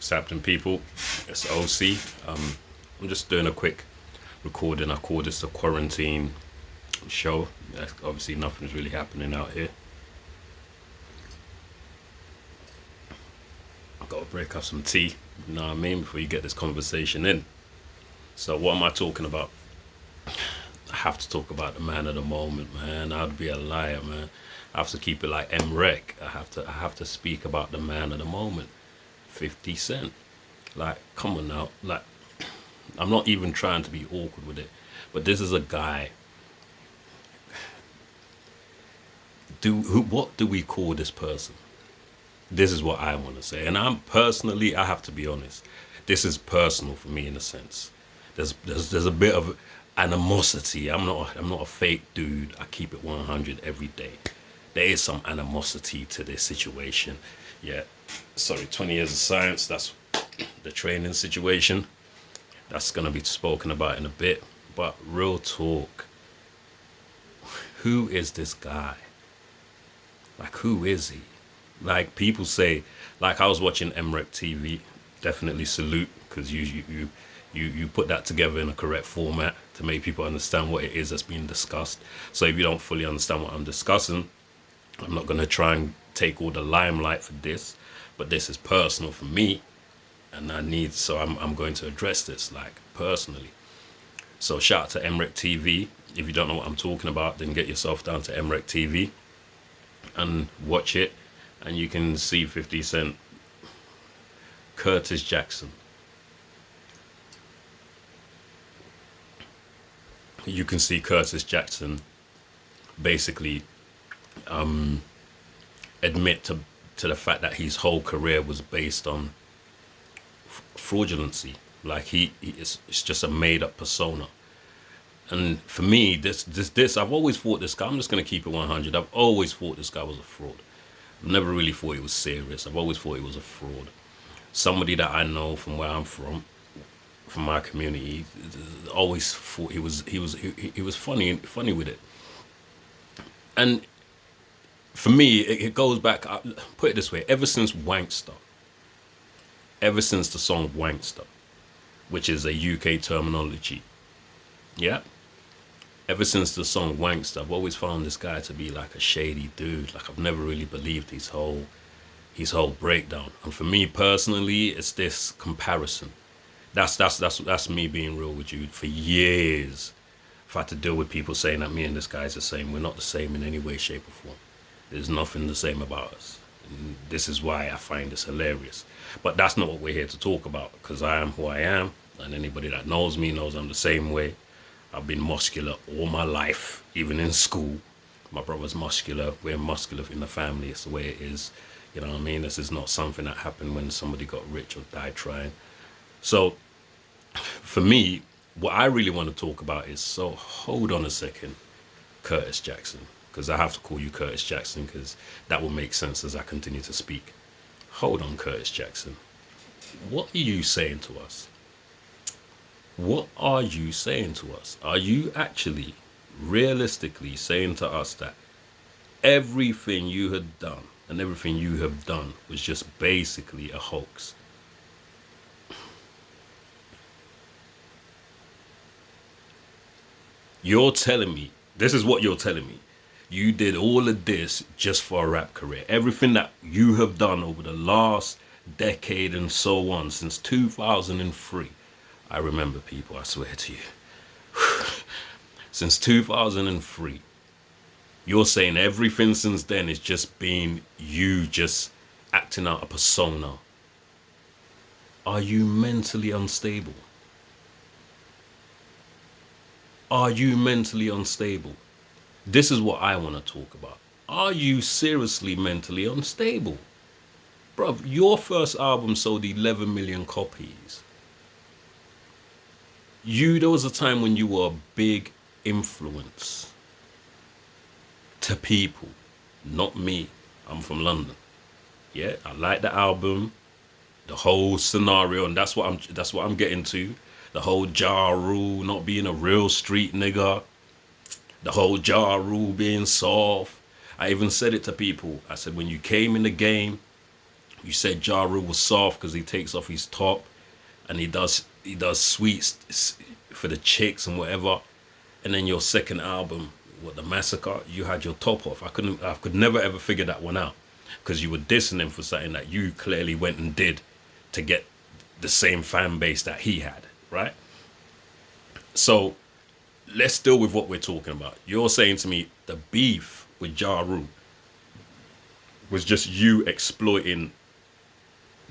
What's happening, people? It's OC. I'm just doing a quick recording. I call this the quarantine show. Obviously, nothing's really happening out here. I've got to break up some tea, you know what I mean, before you get this conversation in. So, what am I talking about? I have to talk about the man of the moment, man. I'd be a liar, man. I have to keep it like MREC. I have to speak about the man of the moment, 50 Cent. Like, come on now. Like, I'm not even trying to be awkward with it, but this is a guy. What do we call this person? This is what I want to say, and I have to be honest. This is personal for me in a sense. There's a bit of animosity. I'm not a fake dude. I keep it 100 every day. There is some animosity to this situation. Yeah, sorry. 20 years of science. That's the training situation. That's gonna be spoken about in a bit. But real talk. Who is this guy? Like, who is he? Like, people say, like, I was watching MREC TV. Definitely salute, because you put that together in a correct format to make people understand what it is that's being discussed. So if you don't fully understand what I'm discussing, I'm not going to try and take all the limelight for this, but this is personal for me, and I'm going to address this, like, personally. So shout out to MREC TV. If you don't know what I'm talking about, then get yourself down to MREC TV and watch it, and you can see 50 Cent, Curtis Jackson. You can see Curtis Jackson basically admit to the fact that his whole career was based on fraudulency. Like, it's just a made up persona. And for me, this I've always thought this guy, I'm just going to keep it 100. I've always thought this guy was a fraud. I've never really thought he was serious. I've always thought he was a fraud. Somebody that I know from where I'm from my community, always thought he was funny with it. And for me, it goes back, put it this way, ever since Wankster, ever since the song Wankster, which is a UK terminology, yeah? Ever since the song Wankster, I've always found this guy to be like a shady dude. Like, I've never really believed his whole breakdown. And for me personally, it's this comparison. That's me being real with you. For years, I've had to deal with people saying that me and this guy is the same. We're not the same in any way, shape, or form. There's nothing the same about us. And this is why I find this hilarious. But that's not what we're here to talk about, because I am who I am, and anybody that knows me knows I'm the same way. I've been muscular all my life, even in school. My brother's muscular. We're muscular in the family. It's the way it is. You know what I mean? This is not something that happened when somebody got rich or died trying. So, for me, what I really want to talk about is, so hold on a second, Curtis Jackson, because I have to call you Curtis Jackson, because that will make sense as I continue to speak. Hold on, Curtis Jackson. What are you saying to us? What are you saying to us? Are you actually, realistically saying to us that everything you had done and everything you have done was just basically a hoax? You're telling me, this is what you're telling me. You did all of this just for a rap career. Everything that you have done over the last decade and so on, since 2003. I remember, people, I swear to you. Since 2003. You're saying everything since then is just being you, just acting out a persona. Are you mentally unstable? Are you mentally unstable? This is what I want to talk about. Are you seriously mentally unstable? Bruv, your first album sold 11 million copies. There was a time when you were a big influence to people. Not me. I'm from London. Yeah, I like the album, the whole scenario, and that's what I'm getting to. The whole Ja Rule not being a real street nigga. The whole Ja Rule being soft. I even said it to people. I said, when you came in the game, You said Ja Rule was soft because he takes off his top and he does sweets for the chicks and whatever. And then your second album, what, the Massacre, you had your top off. I could never ever figure that one out because you were dissing him for something that you clearly went and did to get the same fan base that he had, right? So let's deal with what we're talking about. You're saying to me the beef with Ja Rule was just you exploiting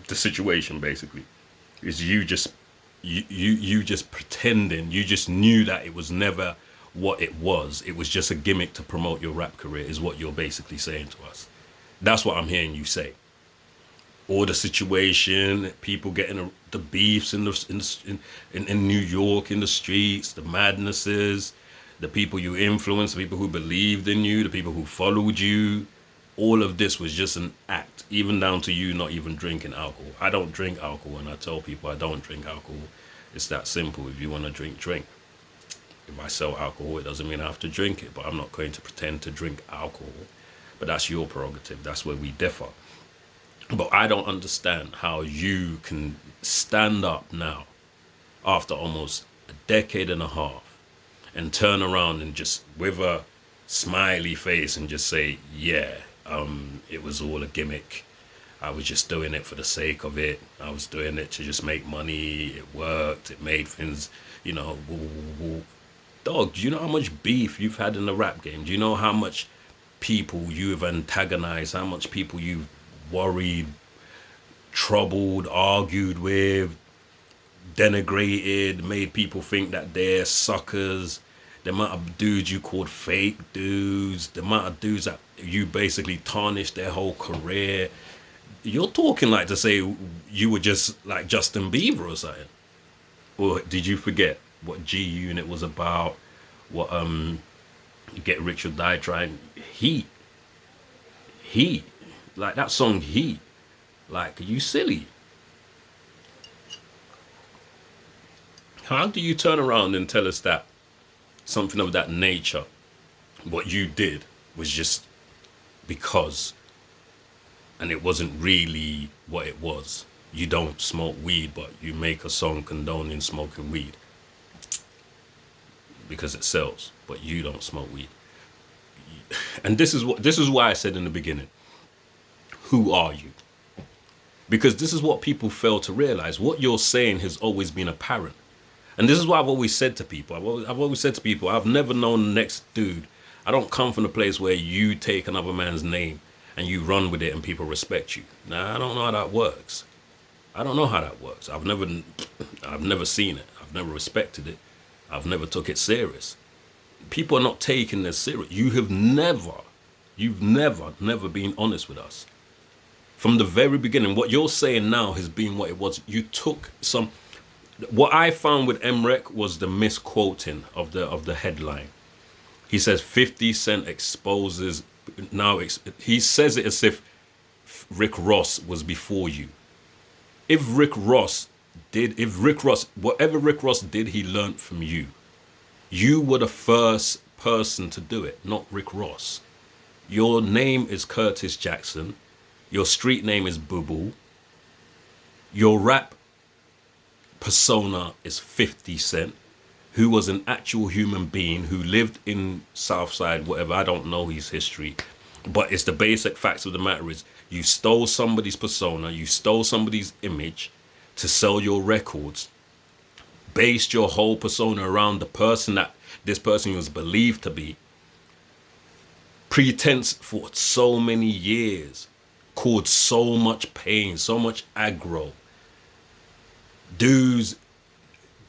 the situation, basically. Is you just pretending, you just knew that it was never what it was. It was just a gimmick to promote your rap career, is what you're basically saying to us. That's what I'm hearing you say. Or the situation, people getting the beefs in New York, in the streets, the madnesses, the people you influenced, the people who believed in you, the people who followed you. All of this was just an act, even down to you not even drinking alcohol. I don't drink alcohol, and I tell people I don't drink alcohol. It's that simple. If you want to drink, drink. If I sell alcohol, it doesn't mean I have to drink it, but I'm not going to pretend to drink alcohol. But that's your prerogative. That's where we differ. But I don't understand how you can stand up now after almost a decade and a half and turn around and just with a smiley face and just say, yeah, it was all a gimmick. I was just doing it for the sake of it. I was doing it to just make money. It worked. It made things, woo, woo, woo. Dog, do you know how much beef you've had in the rap game? Do you know how much people you've antagonized, how much people you've worried, troubled, argued with, denigrated, made people think that they're suckers? The amount of dudes you called fake dudes, the amount of dudes that you basically tarnished their whole career. You're talking like to say you were just like Justin Bieber or something. Or did you forget what G Unit was about? What Get Rich or Die Trying? Heat. Like that song Heat. Like, are you silly? How do you turn around and tell us that something of that nature, what you did was just because, and it wasn't really what it was? You don't smoke weed, but you make a song condoning smoking weed because it sells, but you don't smoke weed. And this is why I said in the beginning, who are you? Because this is what people fail to realize. What you're saying has always been apparent. And this is what I've always said to people. I've always said to people, I've never known the next dude. I don't come from a place where you take another man's name and you run with it and people respect you. Nah, I don't know how that works. I don't know how that works. I've never seen it. I've never respected it. I've never took it serious. People are not taking this serious. You've never been honest with us. From the very beginning, what you're saying now has been what it was. You took some. What I found with Emrek was the misquoting of the headline. He says 50 Cent exposes. Now he says it as if Rick Ross was before you. Whatever Rick Ross did, he learned from you. You were the first person to do it, not Rick Ross. Your name is Curtis Jackson. Your street name is Boo Boo. Your rap persona is 50 Cent, who was an actual human being who lived in Southside, whatever. I don't know his history, but it's the basic facts of the matter is you stole somebody's persona, you stole somebody's image to sell your records, based your whole persona around the person that this person was believed to be. Pretense for so many years caused so much pain, so much aggro. Dudes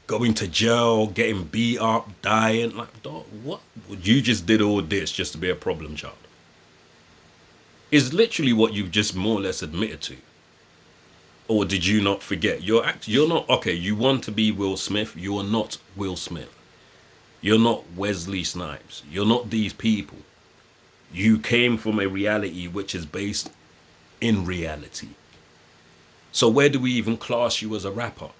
going to jail, getting beat up, dying. Like, dog, what? You just did all this just to be a problem child. Is literally what you've just more or less admitted to. Or did you not forget? You're not, okay, you want to be Will Smith. You are not Will Smith. You're not Wesley Snipes. You're not these people. You came from a reality which is based in reality. So where do we even class you as a rapper?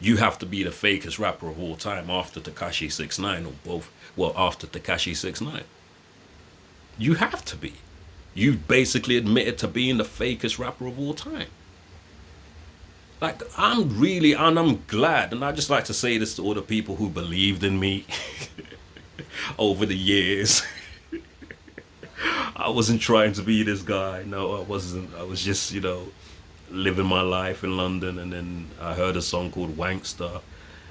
You have to be the fakest rapper of all time after Tekashi 6ix9ine or both. Well, after Tekashi 6ix9ine. You have to be. You basically admitted to being the fakest rapper of all time. Like, I'm glad, and I just like to say this to all the people who believed in me over the years. I wasn't trying to be this guy. No, I wasn't. I was just, living my life in London, and then I heard a song called Wankster.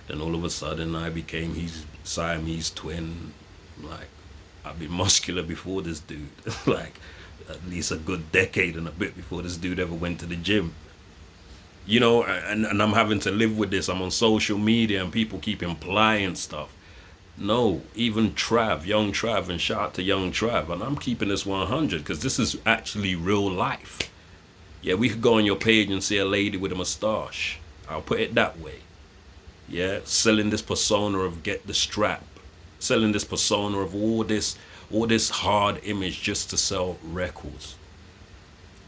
Then all of a sudden, I became his Siamese twin. Like, I've been muscular before this dude. Like, at least a good decade and a bit before this dude ever went to the gym. And I'm having to live with this. I'm on social media and people keep implying stuff. No, even Young Trav, and shout out to Young Trav, and I'm keeping this 100 because this is actually real life. Yeah, we could go on your page and see a lady with a mustache. I'll put it that way. Yeah, selling this persona of get the strap, selling this persona of all this hard image just to sell records.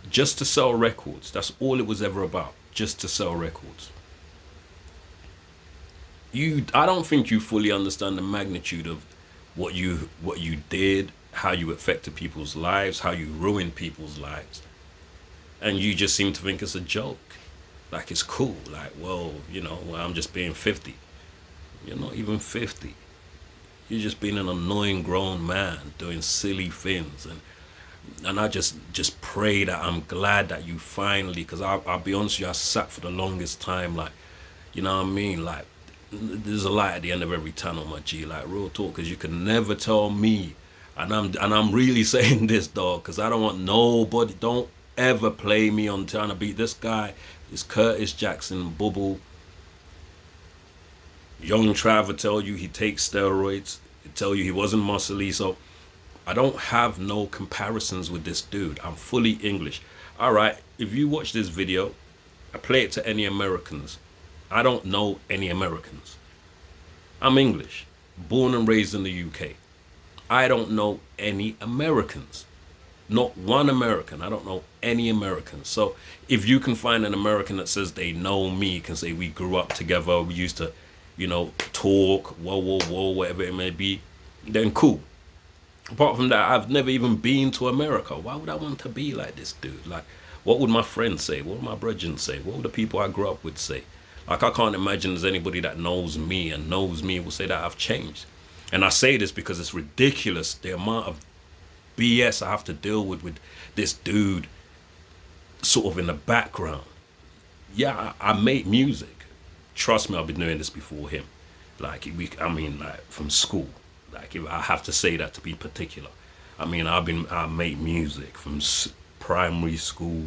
Just to sell records. That's all it was ever about. Just to sell records. I don't think you fully understand the magnitude of what you did, how you affected people's lives, how you ruined people's lives. And you just seem to think it's a joke. Like, it's cool. Like, well, I'm just being 50. You're not even 50. You're just being an annoying grown man doing silly things. And I just pray that I'm glad that you finally, because I'll be honest with you, I sat for the longest time, like, you know what I mean? Like, there's a light at the end of every tunnel, my G, like, real talk, because you can never tell me, and I'm really saying this, dog, because I don't want nobody, don't ever play me on trying to beat this guy. It's Curtis Jackson, Bubble. Young Trav tell you he takes steroids, he tell you he wasn't muscly, so I don't have no comparisons with this dude. I'm fully English. All right, if you watch this video, I play it to any Americans. I don't know any Americans. I'm English, born and raised in the UK. I don't know any Americans. Not one American. I don't know any Americans. So if you can find an American that says they know me, can say we grew up together, we used to, talk, whoa, whatever it may be, then cool. Apart from that, I've never even been to America. Why would I want to be like this dude? Like, what would my friends say? What would my brethren say? What would the people I grew up with say? Like, I can't imagine there's anybody that knows me will say that I've changed. And I say this because it's ridiculous, the amount of BS I have to deal with this dude sort of in the background. Yeah, I make music. Trust me, I've been doing this before him. Like, from school. Like, if I have to say that to be particular. I make music from primary school,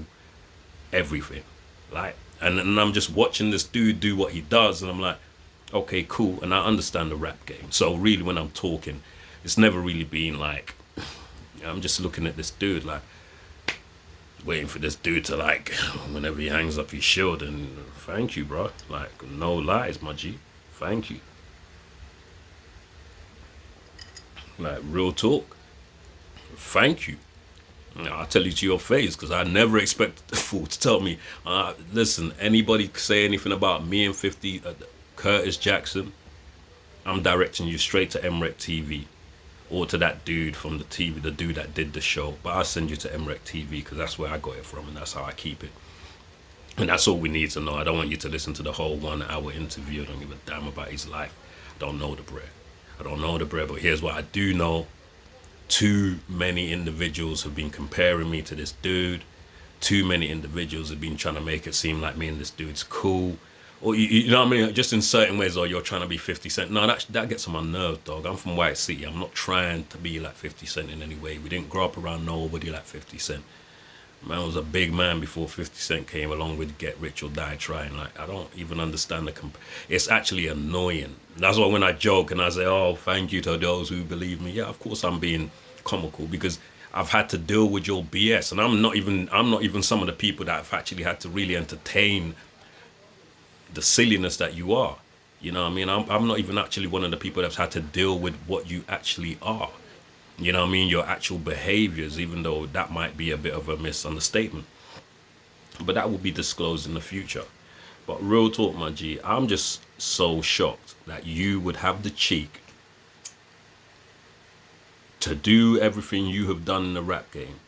everything. Like, and I'm just watching this dude do what he does, and I'm like, okay, cool. And I understand the rap game. So really, when I'm talking, it's never really been like, I'm just looking at this dude, like, waiting for this dude to, like, whenever he hangs up his shield, and thank you, bro. Like, no lies, my G. Thank you. Like, real talk. Thank you. I'll tell you to your face, because I never expected the fool to tell me, listen, anybody say anything about me and 50, Curtis Jackson, I'm directing you straight to MREC TV, or to that dude from the TV, the dude that did the show. But I'll send you to MREC TV, because that's where I got it from, and that's how I keep it. And that's all we need to know. I don't want you to listen to the whole 1 hour interview. I don't give a damn about his life. I don't know the bread. But here's what I do know. Too many individuals have been comparing me to this dude. Too many individuals have been trying to make it seem like me and this dude's cool. Or, you know what I mean? Just in certain ways, or you're trying to be 50 Cent. No, that gets on my nerves, dog. I'm from White City. I'm not trying to be like 50 Cent in any way. We didn't grow up around nobody like 50 Cent. Man was a big man before 50 Cent came along with Get Rich or Die Trying. Like, I don't even understand it's actually annoying. That's why when I joke and I say, oh, thank you to those who believe me. Yeah, of course I'm being comical, because I've had to deal with your BS, and I'm not even some of the people that have actually had to really entertain the silliness that you are. You know what I mean? I'm not even actually one of the people that's had to deal with what you actually are. You know what I mean? Your actual behaviors, even though that might be a bit of a misunderstatement. But that will be disclosed in the future. But real talk, my G, I'm just so shocked that you would have the cheek to do everything you have done in the rap game,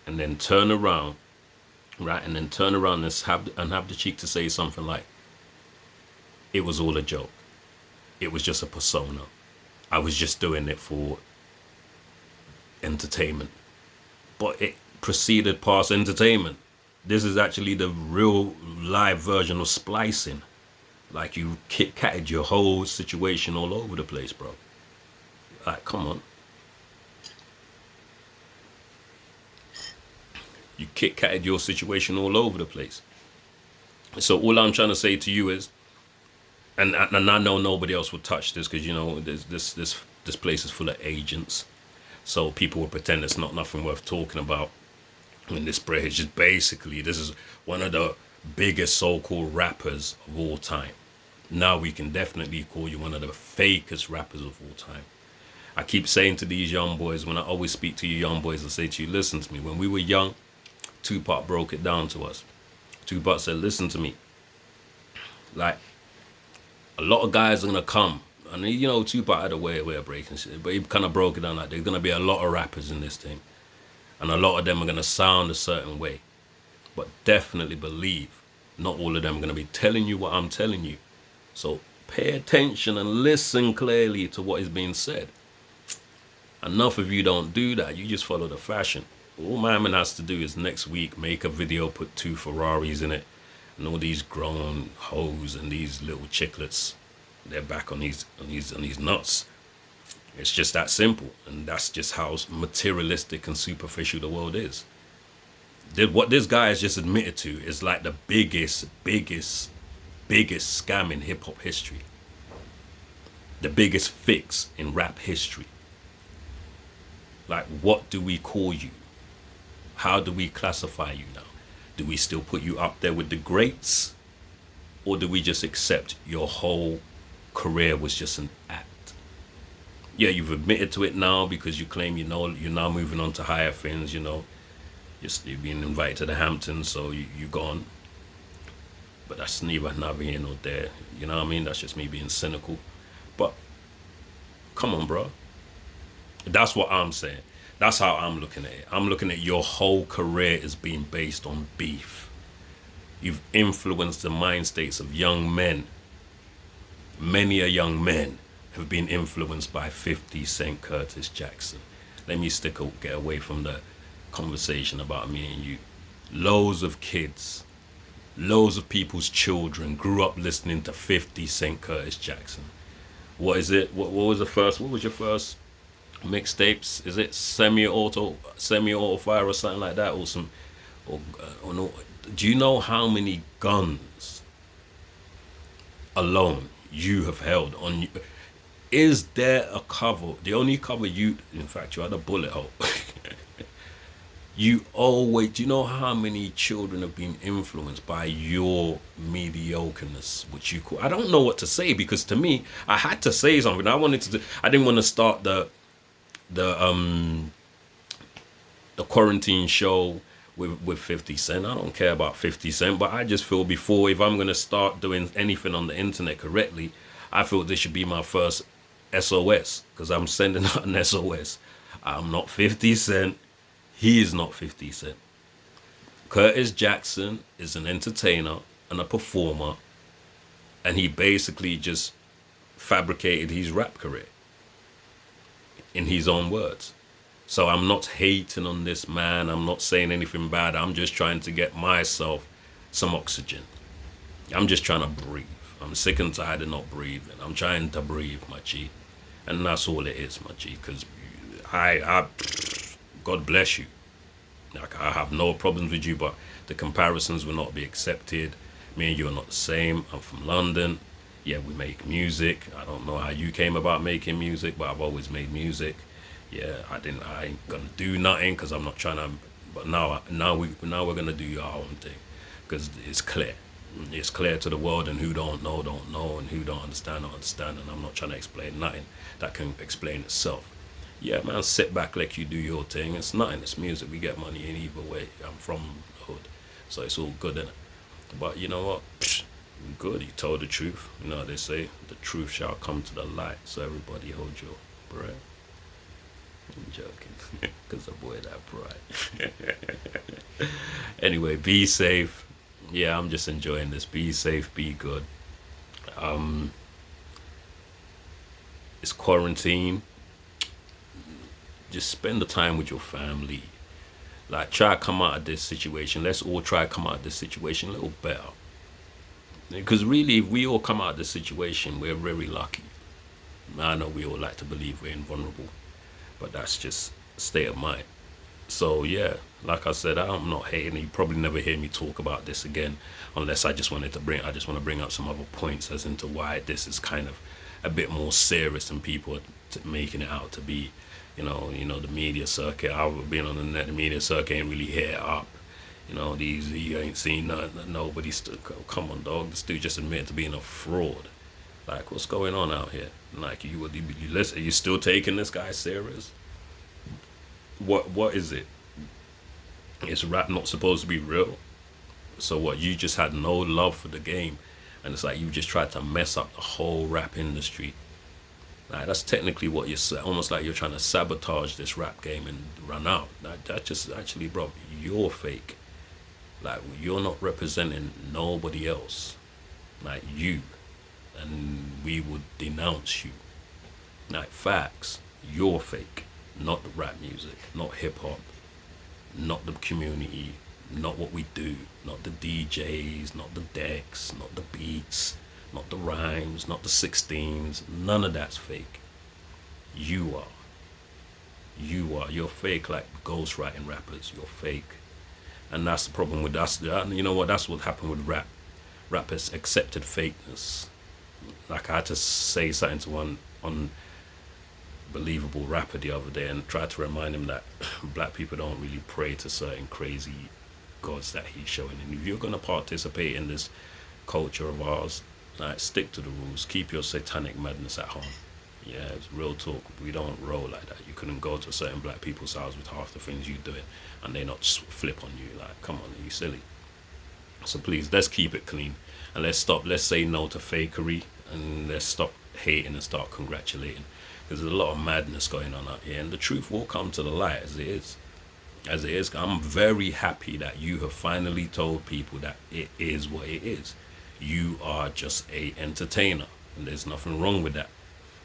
and then turn around, right, and then turn around and have the cheek to say something like, it was all a joke. It was just a persona. I was just doing it for entertainment. But it proceeded past entertainment. This is actually the real live version of splicing. Like, you kit-katted your whole situation all over the place, bro. Like, come on. You kit-katted your situation all over the place. So all I'm trying to say to you is, and I know nobody else would touch this, because, you know, this place is full of agents. So people will pretend it's not nothing worth talking about. And this bro is just basically, this is one of the biggest so-called rappers of all time. Now we can definitely call you one of the fakest rappers of all time. I keep saying to these young boys, when I always speak to you young boys, I say to you, listen to me. When we were young, Tupac broke it down to us. Tupac said, listen to me. Like, a lot of guys are going to come. And, you know, Tupac had a way of breaking shit. But he kind of broke it down like, there's going to be a lot of rappers in this thing. And a lot of them are going to sound a certain way. But definitely believe, not all of them are going to be telling you what I'm telling you. So pay attention and listen clearly to what is being said. Enough of you don't do that. You just follow the fashion. All my man has to do is next week make a video, put 2 Ferraris in it, and all these grown hoes and these little chicklets, they're back on these nuts. It's just that simple, and that's just how materialistic and superficial the world is. What this guy has just admitted to is like the biggest scam in hip hop history. The biggest fix in rap history. Like, what do we call you? How do we classify you now? Do we still put you up there with the greats? Or do we just accept your whole career was just an act? Yeah, you've admitted to it now because you claim, you know, you're now moving on to higher things, you know. You're being invited to the Hamptons, so you're gone. But that's neither here nor there. You know what I mean? That's just me being cynical. But come on, bro. That's what I'm saying. That's how I'm looking at it. I'm looking at your whole career as being based on beef. You've influenced the mind states of young men. Many a young men have been influenced by 50 Cent, Curtis Jackson. Let me get away from the conversation about me and you. Loads of kids, loads of people's children grew up listening to 50 Cent, Curtis Jackson. What is it? What was your first mixtapes? Is it semi-auto fire or something like that? Or no? Do you know how many guns alone you have held on you? Is there a cover? The only cover in fact, you had a bullet hole. Do you know how many children have been influenced by your mediocreness, which you call? I don't know what to say, because to me, I had to say something. I didn't want to start the quarantine show with 50 Cent. I don't care about 50 Cent, but I just feel if I'm going to start doing anything on the internet correctly, I feel this should be my first SOS, because I'm sending out an SOS. I'm not 50 Cent. He is not 50 Cent. Curtis Jackson is an entertainer and a performer, and he basically just fabricated his rap career in his own words. So I'm not hating on this man. I'm not saying anything bad. I'm just trying to get myself some oxygen. I'm just trying to breathe. I'm sick and tired of not breathing. I'm trying to breathe, my G. And that's all it is, my G, because God bless you. Like, I have no problems with you, but the comparisons will not be accepted. Me and you are not the same. I'm from London. Yeah, we make music. I don't know how you came about making music, but I've always made music. Yeah, I ain't gonna do nothing because I'm not trying to. But now we're gonna do our own thing, because it's clear. It's clear to the world, and who don't know, and who don't understand, and I'm not trying to explain nothing that can explain itself. Yeah, man, sit back, like you do your thing. It's nothing. It's music. We get money in either way. I'm from the hood, so it's all good, innit? But you know what? Good. You told the truth. You know what they say? The truth shall come to the light. So everybody hold your breath. I'm joking, because the boy that pride. Anyway, be safe. Yeah, I'm just enjoying this. Be safe, be good. Um, it's quarantine. Just spend the time with your family. Like, try to come out of this situation. Let's all try to come out of this situation a little better. Because really, if we all come out of this situation, we're very lucky. I know we all like to believe we're invulnerable, but that's just a state of mind. So yeah, like I said, I'm not hating. You probably never hear me talk about this again, unless I just want to bring up some other points as into why this is kind of a bit more serious than people are making it out to be. The media circuit. I've been on the net. The media circuit ain't really hit up. You ain't seen nothing. Nobody still. Come on, dog. This dude just admitted to being a fraud. Like, what's going on out here? Like, you listen. Are you still taking this guy serious? What is it? Is rap not supposed to be real? So what? You just had no love for the game, and it's like you just tried to mess up the whole rap industry. Like, that's technically what you're almost like you're trying to sabotage this rap game and run out. That just actually, bro, you're fake. Like, you're not representing nobody else. Like you, and we would denounce you. Like, facts. You're fake. Not the rap music, not hip hop, not the community, not what we do, not the DJs, not the decks, not the beats, not the rhymes, not the 16s. None of that's fake. You are. You are. You're fake, like ghostwriting rappers. You're fake. And that's the problem with us. You know what? That's what happened with rap. Rappers accepted fakeness. Like, I had to say something to one unbelievable rapper the other day and tried to remind him that black people don't really pray to certain crazy gods that he's showing. And if you're going to participate in this culture of ours, like, stick to the rules. Keep your satanic madness at home. Yeah, it's real talk. We don't roll like that. You couldn't go to a certain black people's house with half the things you do it, and they not flip on you. Like, come on, are you silly? So please, let's keep it clean, and let's stop. Let's say no to fakery, and let's stop hating and start congratulating. Because there's a lot of madness going on out here, and the truth will come to the light as it is. As it is. I'm very happy that you have finally told people that it is what it is. You are just a entertainer, and there's nothing wrong with that.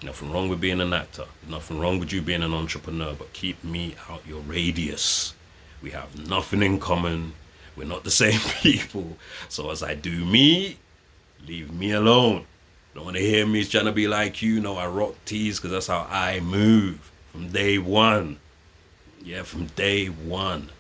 Nothing wrong with being an actor. Nothing wrong with you being an entrepreneur, but keep me out your radius. We have nothing in common. We're not the same people. So as I do me, leave me alone. Don't want to hear me trying to be like you. No, I rock tees because that's how I move from day one. Yeah, from day one.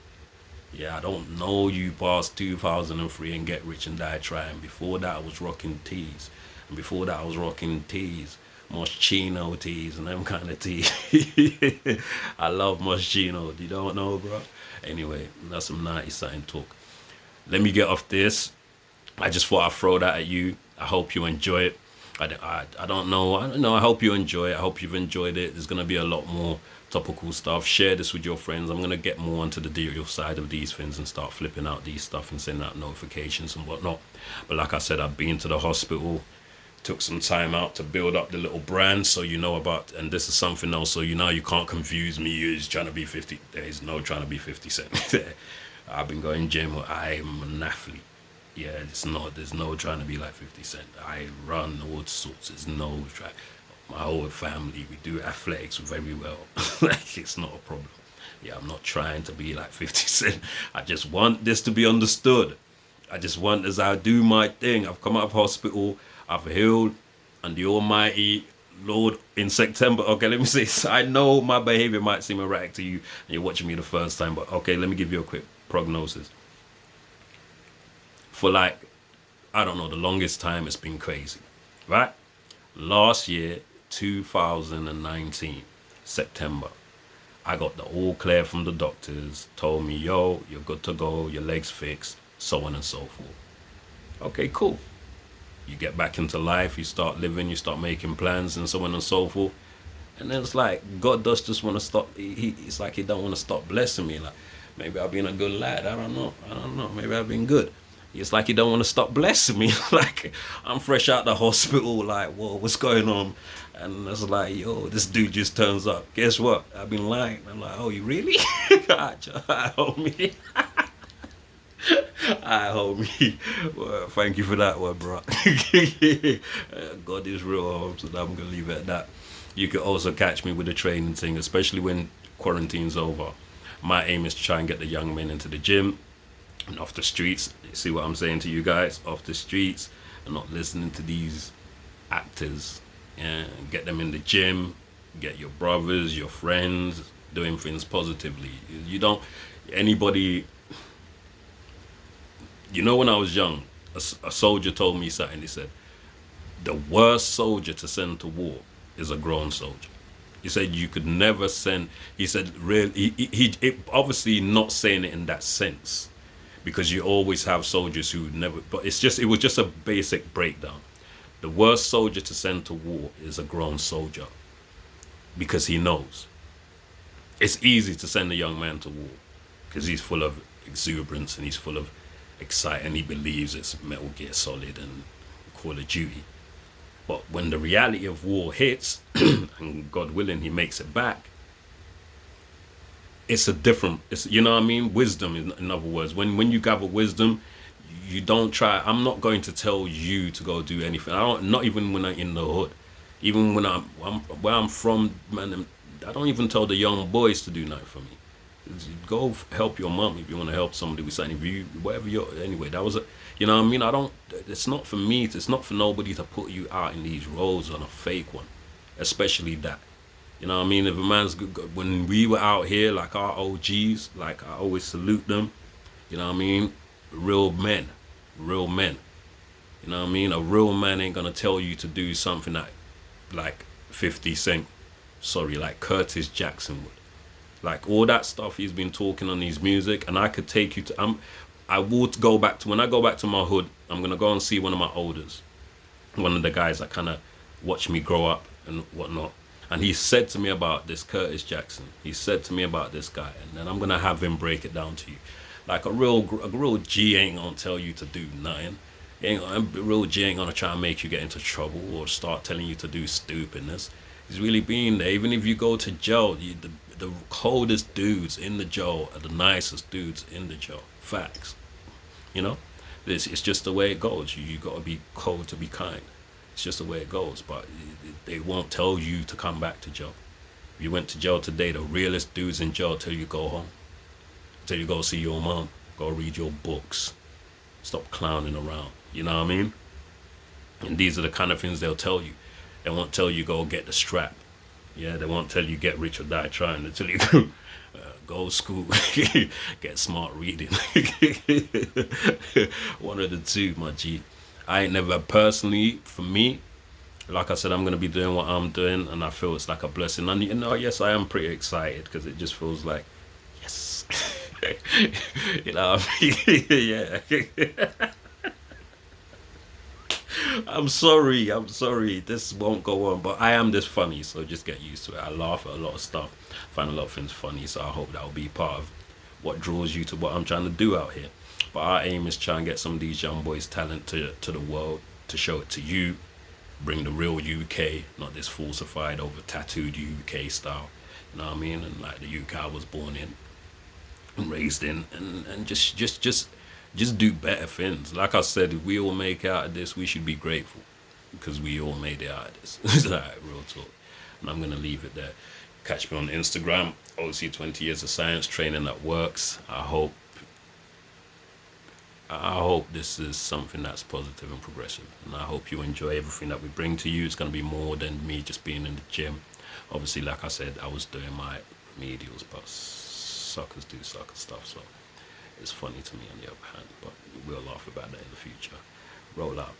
Yeah, I don't know you past 2003 and Get Rich and Die Trying. Before that, I was rocking tees. And before that, I was rocking tees. Moschino tees and them kind of tees. I love Moschino. You don't know, bro? Anyway, that's some 90-something talk. Let me get off this. I just thought I'd throw that at you. I hope you enjoy it. I don't know. I don't know. I hope you enjoy it. I hope you've enjoyed it. There's going to be a lot more topical stuff. Share this with your friends. I'm going to get more onto the deal side of these things and start flipping out these stuff and sending out notifications and whatnot. But like I said, I've been to the hospital. Took some time out to build up the little brand, so you know about, and this is something else, so you can't confuse me. You're trying to be 50. There's no trying to be 50 Cent. I've been going gym. I'm an athlete. Yeah, there's no trying to be like 50 Cent. I run all sorts. There's no try. My whole family, we do athletics very well. Like, it's not a problem. Yeah, I'm not trying to be like 50 Cent. I just want this to be understood. I just want, as I do my thing, I've come out of hospital, I've healed, and the Almighty Lord in September. Okay, let me say, I know my behavior might seem erratic to you, and you're watching me the first time, but okay, let me give you a quick prognosis. For like, I don't know, the longest time, it's been crazy, right? Last year, 2019, September, I got the all clear from the doctors, told me, yo, you're good to go, your leg's fixed, so on and so forth. Okay, cool. You get back into life, you start living, you start making plans and so on and so forth. And then it's like, God does just want to stop, it's like he don't want to stop blessing me. Like, maybe I've been a good lad, I don't know, maybe I've been good. It's like he don't want to stop blessing me. Like, I'm fresh out the hospital, like, whoa, what's going on? And I was like, yo, this dude just turns up. Guess what? I've been lying. I'm like, oh, you really? I homie. I homie. Well, thank you for that one, bro. God is real, home, so I'm gonna leave it at that. You can also catch me with the training thing, especially when quarantine's over. My aim is to try and get the young men into the gym and off the streets. You see what I'm saying to you guys? Off the streets and not listening to these actors. And get them in the gym, get your brothers, your friends doing things positively. You don't, anybody, you know, when I was young, a soldier told me something. He said, the worst soldier to send to war is a grown soldier. He said you could never send. He said really. Obviously not saying it in that sense, because you always have soldiers who never. But it was just a basic breakdown. The worst soldier to send to war is a grown soldier, because he knows. It's easy to send a young man to war because he's full of exuberance and he's full of excitement. And he believes it's Metal Gear Solid and Call of Duty. But when the reality of war hits, and God willing, he makes it back, it's a different, you know what I mean? Wisdom, in other words. When you gather wisdom, you don't try. I'm not going to tell you to go do anything. Not even when I'm in the hood. Even when I'm where I'm from, man, I don't even tell the young boys to do nothing for me. Go help your mom if you want to help somebody with something. If you, whatever you're, anyway, that was a, you know what I mean? I don't, it's not for me, it's not for nobody to put you out in these roles on a fake one, especially that. You know what I mean? If a man's good, when we were out here, like our OGs, like I always salute them, you know what I mean? Real men, real men. You know what I mean? A real man ain't gonna tell you to do something that, like 50 Cent, sorry, like Curtis Jackson would. Like all that stuff he's been talking on his music, and I could take you to. I will go back to, when I go back to my hood. I'm gonna go and see one of my elders, one of the guys that kind of watched me grow up and whatnot. And he said to me about this Curtis Jackson. He said to me about this guy, and then I'm gonna have him break it down to you. Like a real G ain't gonna tell you to do nothing. A real G ain't gonna try and make you get into trouble or start telling you to do stupidness. He's really being there. Even if you go to jail, the coldest dudes in the jail are the nicest dudes in the jail. Facts. You know? It's just the way it goes. You got to be cold to be kind. It's just the way it goes. But they won't tell you to come back to jail. If you went to jail today, the realest dudes in jail tell you go home. Tell you go see your mom. Go read your books. Stop clowning around. You know what I mean? And these are the kind of things they'll tell you. They won't tell you go get the strap. Yeah, they won't tell you get rich or die trying. They tell you go to school, get smart reading. One of the two, my G. I ain't never personally, for me, like I said, I'm going to be doing what I'm doing, and I feel it's like a blessing. And, you know, yes, I am pretty excited because it just feels like, yes. You know what I mean? Yeah. I'm sorry, this won't go on, but I am this funny, so just get used to it. I laugh at a lot of stuff, find a lot of things funny, so I hope that will be part of what draws you to what I'm trying to do out here. But our aim is try and get some of these young boys' talent to the world, to show it to you, bring the real UK, not this falsified, over tattooed UK style, you know what I mean? And like the UK I was born in and raised in, and just do better things. Like I said, if we all make it out of this, we should be grateful because we all made it out of this. It's like real talk. And I'm gonna leave it there. Catch me on Instagram. OC 20 years of science training that works. I hope this is something that's positive and progressive, and I hope you enjoy everything that we bring to you. It's gonna be more than me just being in the gym. Obviously, like I said, I was doing my remedials, but suckers do sucker stuff, so it's funny to me on the other hand, but we'll laugh about that in the future. Roll out.